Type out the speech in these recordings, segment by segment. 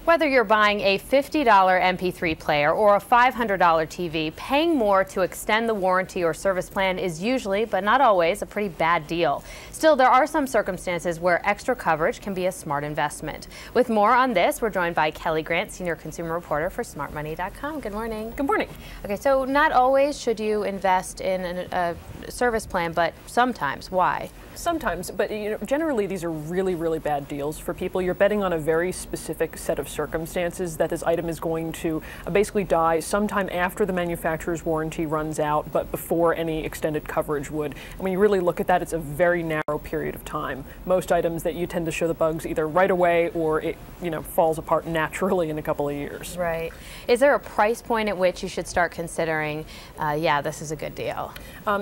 Whether you're buying a $50 MP3 player or a $500 TV, paying more to extend the warranty or service plan is usually, but not always, a pretty bad deal. Still, there are some circumstances where extra coverage can be a smart investment. With more on this, we're joined by Kelli Grant, senior consumer reporter for SmartMoney.com. Good morning. Good morning. Okay, so not always should you invest in a service plan, but sometimes. Why? Sometimes, but generally these are really bad deals for people. You're betting on a very specific set of circumstances that this item is going to basically die sometime after the manufacturer's warranty runs out, but before any extended coverage would. And when you really look at that, it's a very narrow period of time. Most items that you tend to show the bugs either right away or it falls apart naturally in a couple of years. Right. Is there a price point at which you should start considering, yeah, this is a good deal?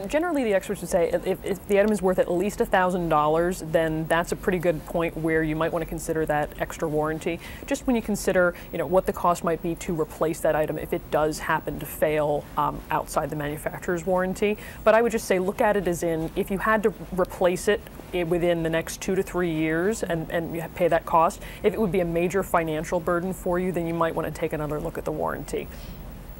Generally, the experts would say if the item is worth at least $1,000, then that's a pretty good point where you might want to consider that extra warranty. Just when you consider, what the cost might be to replace that item if it does happen to fail outside the manufacturer's warranty. But I would just say look at it as in if you had to replace it within the next 2 to 3 years and you pay that cost, if it would be a major financial burden for you, then you might want to take another look at the warranty.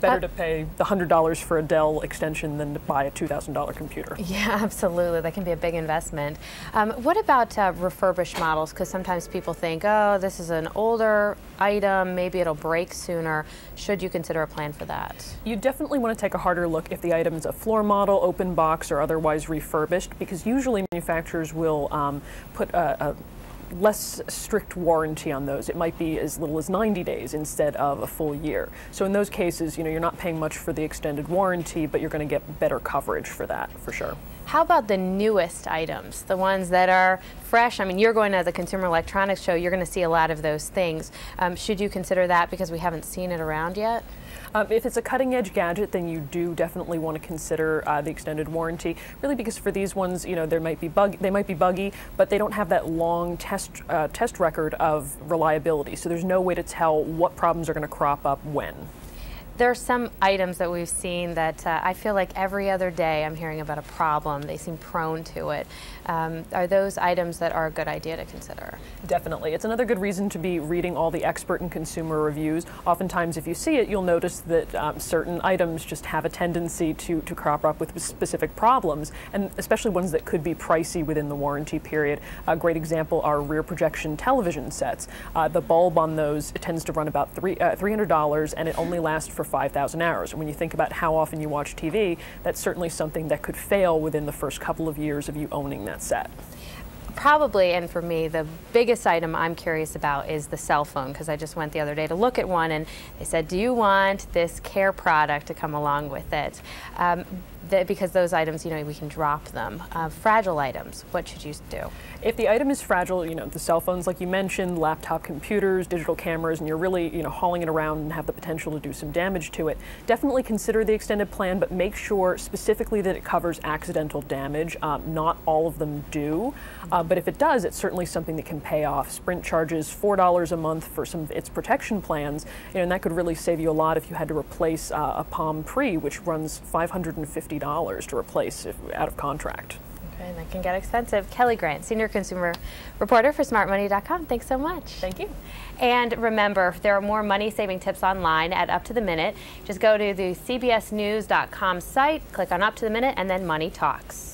Better to pay the $100 for a Dell extension than to buy a $2,000 computer. Yeah, absolutely. That can be a big investment. What about refurbished models? Because sometimes people think, oh, this is an older item, maybe it'll break sooner. Should you consider a plan for that? You definitely want to take a harder look if the item is a floor model, open box, or otherwise refurbished, because usually manufacturers will put a less strict warranty on those. It might be as little as 90 days instead of a full year. So in those cases, you're not paying much for the extended warranty, but you're going to get better coverage for that, for sure. How about the newest items, the ones that are fresh? I mean, you're going to the Consumer Electronics Show, you're going to see a lot of those things. Should you consider that because we haven't seen it around yet? If it's a cutting-edge gadget, then you do definitely want to consider the extended warranty. Really, because for these ones, they might be buggy, but they don't have that long test record of reliability. So there's no way to tell what problems are going to crop up when. There are some items that we've seen that I feel like every other day I'm hearing about a problem. They seem prone to it. Are those items that are a good idea to consider? Definitely. It's another good reason to be reading all the expert and consumer reviews. Oftentimes, if you see it, you'll notice that certain items just have a tendency to crop up with specific problems, and especially ones that could be pricey within the warranty period. A great example are rear projection television sets. The bulb on those tends to run about $300, and it only lasts for 5,000 hours. And when you think about how often you watch TV, that's certainly something that could fail within the first couple of years of you owning that set. Probably, and for me, the biggest item I'm curious about is the cell phone, because I just went the other day to look at one and they said, do you want this care product to come along with it? Because those items, we can drop them. Fragile items, what should you do? If the item is fragile, the cell phones like you mentioned, laptop computers, digital cameras, and you're really, hauling it around and have the potential to do some damage to it, definitely consider the extended plan, but make sure specifically that it covers accidental damage. Not all of them do, but if it does, it's certainly something that can pay off. Sprint charges $4 a month for some of its protection plans, and that could really save you a lot if you had to replace a Palm Pre, which runs $550 to replace if out of contract. Okay, and that can get expensive. Kelli Grant, senior consumer reporter for SmartMoney.com. Thanks so much. Thank you. And remember, there are more money-saving tips online at Up to the Minute. Just go to the CBSNews.com site, click on Up to the Minute, and then Money Talks.